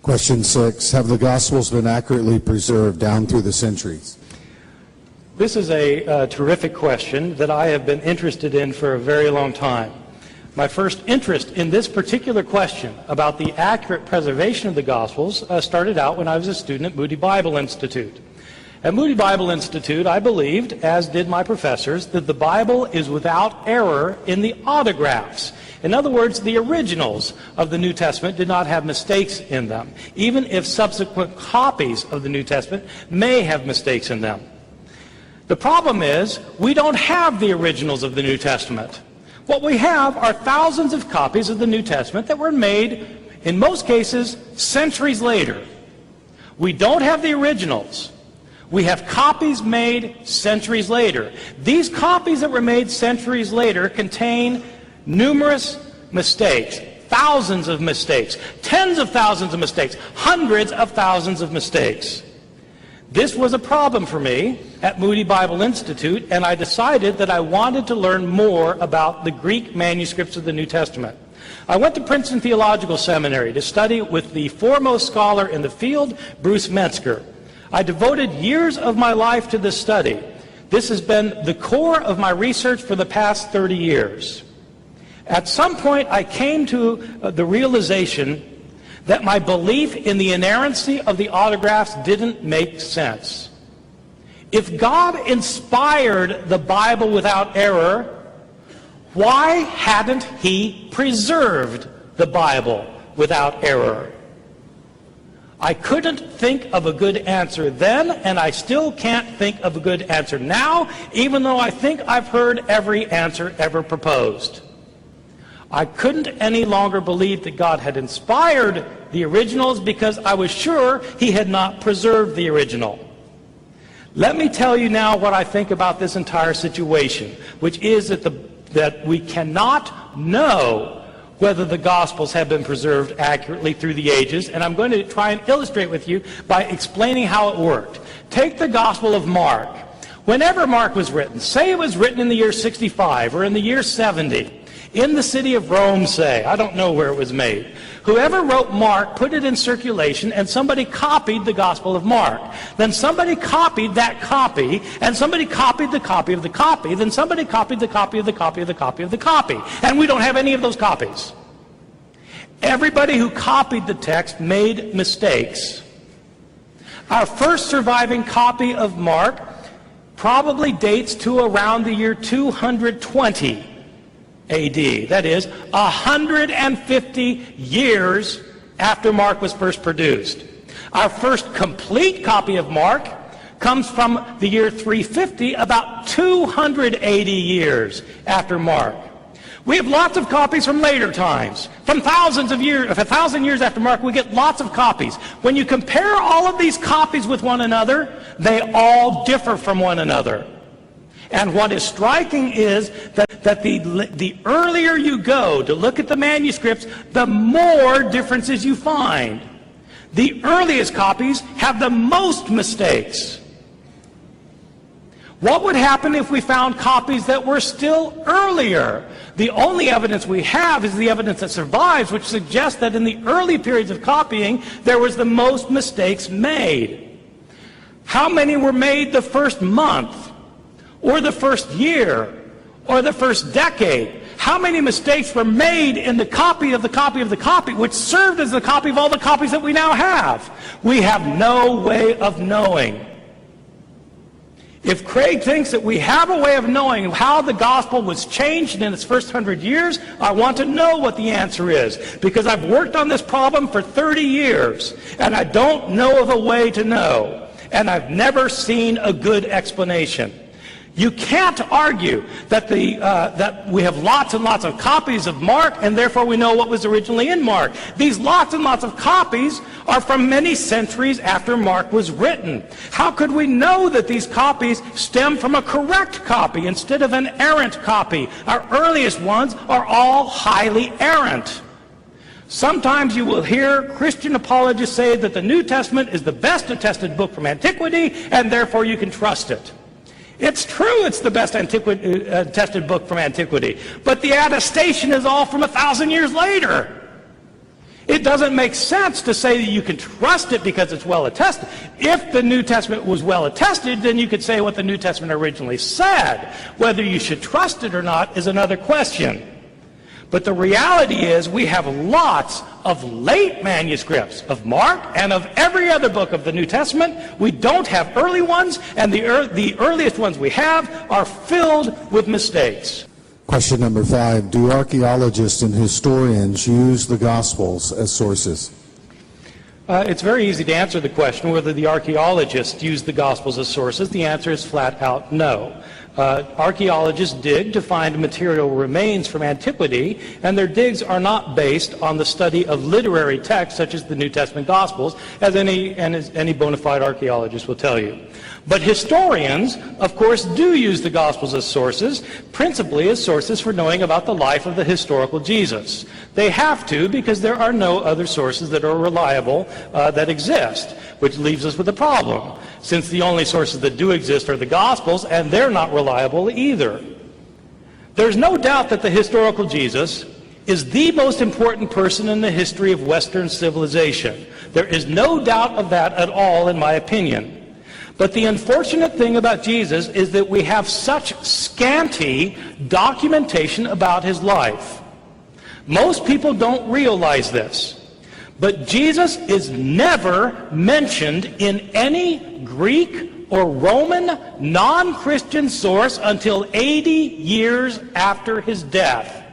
Question 6. Have the Gospels been accurately preserved down through the centuries? This is a terrific question that I have been interested in for a very long time. My first interest in this particular question about the accurate preservation of the Gospels started out when I was a student at Moody Bible Institute. At Moody Bible Institute, I believed, as did my professors, that the Bible is without error in the autographs. In other words, the originals of the New Testament did not have mistakes in them, even if subsequent copies of the New Testament may have mistakes in them. The problem is, we don't have the originals of the New Testament. What we have are thousands of copies of the New Testament that were made, in most cases, centuries later. We don't have the originals. We have copies made centuries later. These copies that were made centuries later contain numerous mistakes, thousands of mistakes, tens of thousands of mistakes, hundreds of thousands of mistakes. This was a problem for me at Moody Bible Institute, and I decided that I wanted to learn more about the Greek manuscripts of the New Testament. I went to Princeton Theological Seminary to study with the foremost scholar in the field, Bruce Metzger. I devoted years of my life to this study. This has been the core of my research for the past 30 years. At some point, I came to the realization that my belief in the inerrancy of the autographs didn't make sense. If God inspired the Bible without error, why hadn't He preserved the Bible without error? I couldn't think of a good answer then, and I still can't think of a good answer now, even though I think I've heard every answer ever proposed. I couldn't any longer believe that God had inspired the originals because I was sure He had not preserved the original. Let me tell you now what I think about this entire situation, which is that we cannot know whether the Gospels have been preserved accurately through the ages, and I'm going to try and illustrate with you by explaining how it worked. Take the Gospel of Mark. Whenever Mark was written, say it was written in the year 65 or in the year 70, in the city of Rome, say, I don't know where it was made. Whoever wrote Mark put it in circulation, and somebody copied the Gospel of Mark. Then somebody copied that copy, and somebody copied the copy of the copy, then somebody copied the copy of the copy of the copy of the copy. And we don't have any of those copies. Everybody who copied the text made mistakes. Our first surviving copy of Mark probably dates to around the year 220 A.D. That is, 150 years after Mark was first produced. Our first complete copy of Mark comes from the year 350, about 280 years after Mark. We have lots of copies from later times. From thousands of years, if 1,000 years after Mark, we get lots of copies. When you compare all of these copies with one another, they all differ from one another. And what is striking is that the earlier you go to look at the manuscripts, the more differences you find. The earliest copies have the most mistakes. What would happen if we found copies that were still earlier? The only evidence we have is the evidence that survives, which suggests that in the early periods of copying, there was the most mistakes made. How many were made the first month, or the first year, or the first decade? How many mistakes were made in the copy of the copy of the copy, which served as the copy of all the copies that we now have? We have no way of knowing. If Craig thinks that we have a way of knowing how the gospel was changed in its first 100 years, I want to know what the answer is, because I've worked on this problem for 30 years, and I don't know of a way to know, and I've never seen a good explanation. You can't argue that we have lots and lots of copies of Mark, and therefore we know what was originally in Mark. These lots and lots of copies are from many centuries after Mark was written. How could we know that these copies stem from a correct copy instead of an errant copy? Our earliest ones are all highly errant. Sometimes you will hear Christian apologists say that the New Testament is the best attested book from antiquity, and therefore you can trust it. It's true it's the best attested book from antiquity, but the attestation is all from 1,000 years later. It doesn't make sense to say that you can trust it because it's well attested. If the New Testament was well attested, then you could say what the New Testament originally said. Whether you should trust it or not is another question. But the reality is we have lots of late manuscripts of Mark and of every other book of the New Testament. We don't have early ones, and the earliest ones we have are filled with mistakes. Question number 5. Do archaeologists and historians use the Gospels as sources? It's very easy to answer the question whether the archaeologists use the Gospels as sources. The answer is flat out no. Archaeologists dig to find material remains from antiquity, and their digs are not based on the study of literary texts such as the New Testament Gospels, as any bona fide archaeologist will tell you. But historians, of course, do use the Gospels as sources, principally as sources for knowing about the life of the historical Jesus. They have to, because there are no other sources that are reliable that exist, which leaves us with a problem, since the only sources that do exist are the Gospels, and they're not reliable either. There's no doubt that the historical Jesus is the most important person in the history of Western civilization. There is no doubt of that at all, in my opinion. But the unfortunate thing about Jesus is that we have such scanty documentation about his life. Most people don't realize this. But Jesus is never mentioned in any Greek or Roman non-Christian source until 80 years after his death.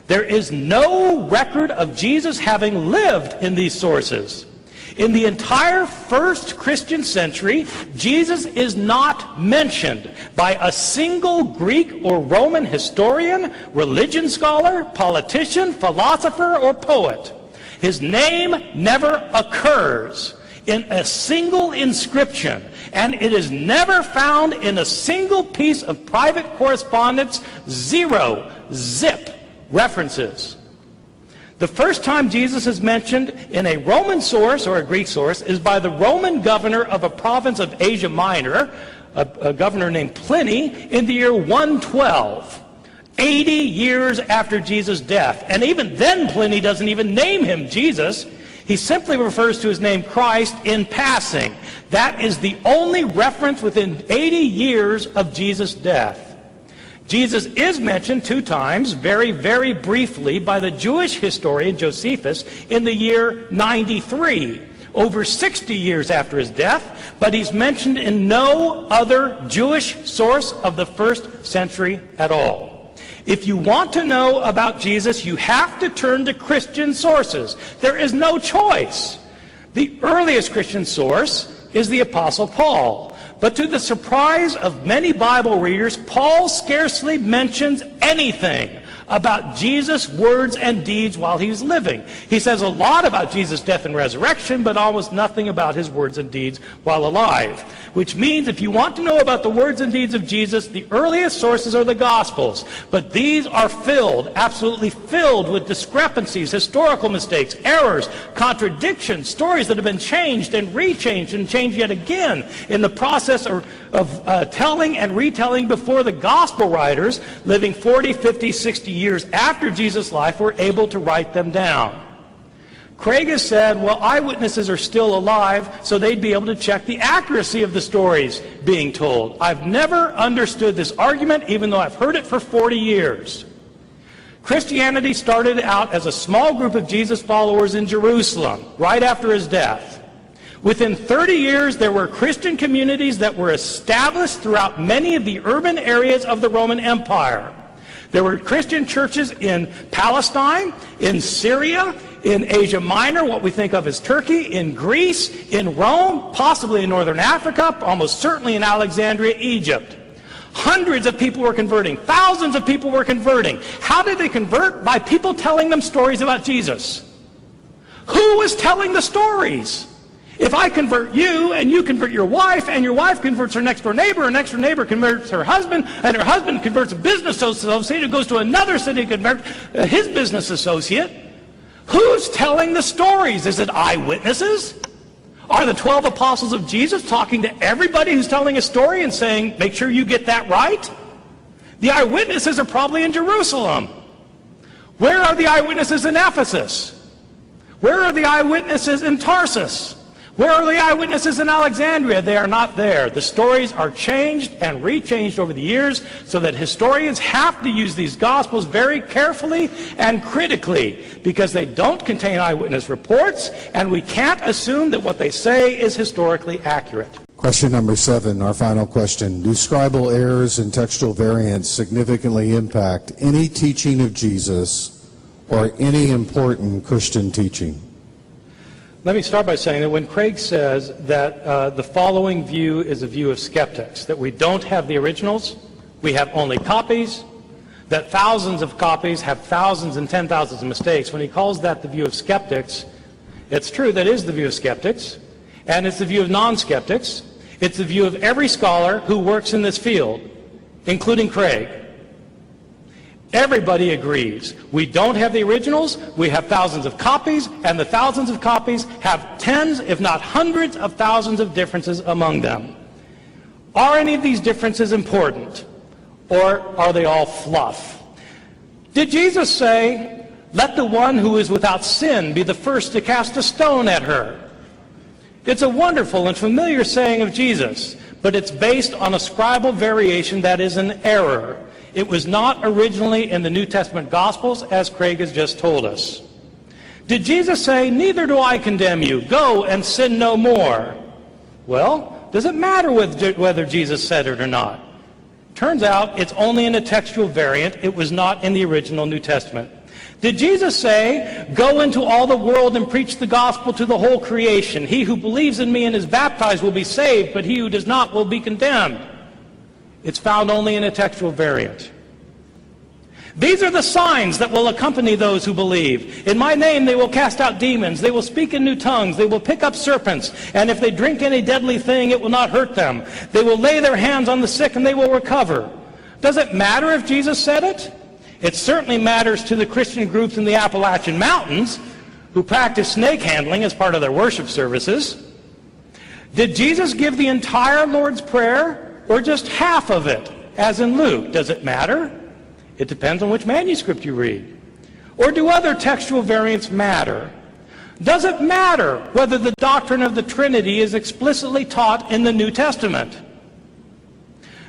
There is no record of Jesus having lived in these sources. In the entire first Christian century, Jesus is not mentioned by a single Greek or Roman historian, religion scholar, politician, philosopher, or poet. His name never occurs in a single inscription, and it is never found in a single piece of private correspondence. Zero, zip, references. The first time Jesus is mentioned in a Roman source or a Greek source is by the Roman governor of a province of Asia Minor, a governor named Pliny, in the year 112, 80 years after Jesus' death. And even then Pliny doesn't even name him Jesus. He simply refers to his name Christ in passing. That is the only reference within 80 years of Jesus' death. Jesus is mentioned 2 times, very, very briefly, by the Jewish historian Josephus in the year 93, over 60 years after his death, but he's mentioned in no other Jewish source of the first century at all. If you want to know about Jesus, you have to turn to Christian sources. There is no choice. The earliest Christian source is the Apostle Paul. But to the surprise of many Bible readers, Paul scarcely mentions anything about Jesus' words and deeds while he's living. He says a lot about Jesus' death and resurrection, but almost nothing about his words and deeds while alive. Which means if you want to know about the words and deeds of Jesus, the earliest sources are the Gospels. But these are filled, absolutely filled with discrepancies, historical mistakes, errors, contradictions, stories that have been changed and rechanged and changed yet again in the process of telling and retelling before the Gospel writers, living 40, 50, 60 years after Jesus' life, were able to write them down. Craig has said, well, eyewitnesses are still alive, so they'd be able to check the accuracy of the stories being told. I've never understood this argument, even though I've heard it for 40 years. Christianity started out as a small group of Jesus followers in Jerusalem, right after his death. Within 30 years, there were Christian communities that were established throughout many of the urban areas of the Roman Empire. There were Christian churches in Palestine, in Syria, in Asia Minor, what we think of as Turkey, in Greece, in Rome, possibly in northern Africa, almost certainly in Alexandria, Egypt. Hundreds of people were converting. Thousands of people were converting. How did they convert? By people telling them stories about Jesus. Who was telling the stories? If I convert you, and you convert your wife, and your wife converts her next-door neighbor, and next-door neighbor converts her husband, and her husband converts a business associate who goes to another city and converts his business associate, who's telling the stories? Is it eyewitnesses? Are the 12 apostles of Jesus talking to everybody who's telling a story and saying, make sure you get that right? The eyewitnesses are probably in Jerusalem. Where are the eyewitnesses in Ephesus? Where are the eyewitnesses in Tarsus? Where are the eyewitnesses in Alexandria? They are not there. The stories are changed and rechanged over the years so that historians have to use these Gospels very carefully and critically because they don't contain eyewitness reports, and we can't assume that what they say is historically accurate. Question number 7, our final question. Do scribal errors and textual variants significantly impact any teaching of Jesus or any important Christian teaching? Let me start by saying that when Craig says that the following view is a view of skeptics, that we don't have the originals, we have only copies, that thousands of copies have thousands and 10,000s of mistakes, when he calls that the view of skeptics, it's true that is the view of skeptics, and it's the view of non-skeptics. It's the view of every scholar who works in this field, including Craig. Everybody agrees. We don't have the originals, we have thousands of copies, and the thousands of copies have tens, if not hundreds of thousands of differences among them. Are any of these differences important, or are they all fluff? Did Jesus say, "Let the one who is without sin be the first to cast a stone at her"? It's a wonderful and familiar saying of Jesus, but it's based on a scribal variation that is an error. It was not originally in the New Testament Gospels, as Craig has just told us. Did Jesus say, "Neither do I condemn you. Go and sin no more"? Well, does it matter whether Jesus said it or not? Turns out it's only in a textual variant. It was not in the original New Testament. Did Jesus say, "Go into all the world and preach the gospel to the whole creation. He who believes in me and is baptized will be saved, but he who does not will be condemned"? It's found only in a textual variant. These are the signs that will accompany those who believe. In my name they will cast out demons. They will speak in new tongues. They will pick up serpents. And if they drink any deadly thing, it will not hurt them. They will lay their hands on the sick and they will recover. Does it matter if Jesus said it? It certainly matters to the Christian groups in the Appalachian Mountains who practice snake handling as part of their worship services. Did Jesus give the entire Lord's Prayer or just half of it, as in Luke? Does it matter? It depends on which manuscript you read. Or do other textual variants matter? Does it matter whether the doctrine of the Trinity is explicitly taught in the New Testament?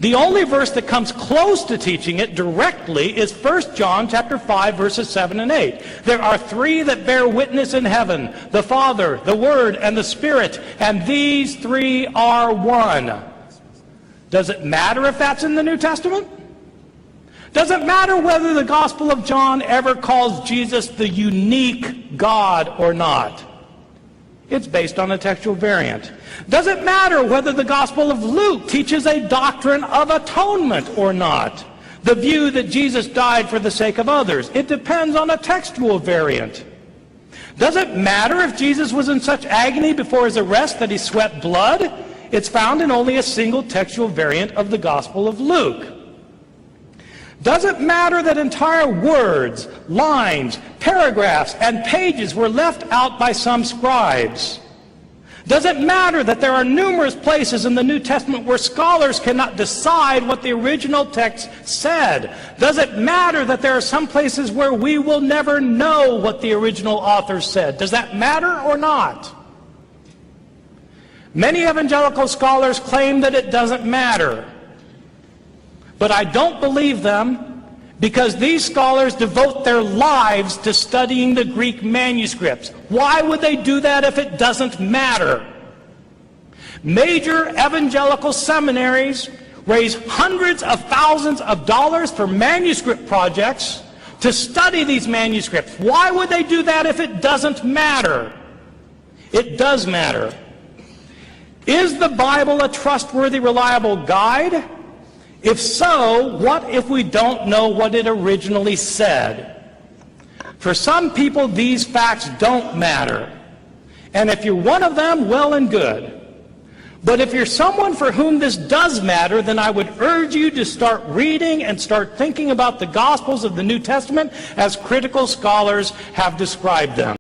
The only verse that comes close to teaching it directly is 1 John chapter 5, verses 7 and 8. There are three that bear witness in heaven, the Father, the Word, and the Spirit, and these three are one. Does it matter if that's in the New Testament? Does it matter whether the Gospel of John ever calls Jesus the unique God or not? It's based on a textual variant. Does it matter whether the Gospel of Luke teaches a doctrine of atonement or not? The view that Jesus died for the sake of others. It depends on a textual variant. Does it matter if Jesus was in such agony before his arrest that he sweat blood? It's found in only a single textual variant of the Gospel of Luke. Does it matter that entire words, lines, paragraphs, and pages were left out by some scribes? Does it matter that there are numerous places in the New Testament where scholars cannot decide what the original text said? Does it matter that there are some places where we will never know what the original author said? Does that matter or not? Many evangelical scholars claim that it doesn't matter. But I don't believe them, because these scholars devote their lives to studying the Greek manuscripts. Why would they do that if it doesn't matter? Major evangelical seminaries raise hundreds of thousands of dollars for manuscript projects to study these manuscripts. Why would they do that if it doesn't matter? It does matter. Is the Bible a trustworthy, reliable guide? If so, what if we don't know what it originally said? For some people, these facts don't matter. And if you're one of them, well and good. But if you're someone for whom this does matter, then I would urge you to start reading and start thinking about the Gospels of the New Testament as critical scholars have described them.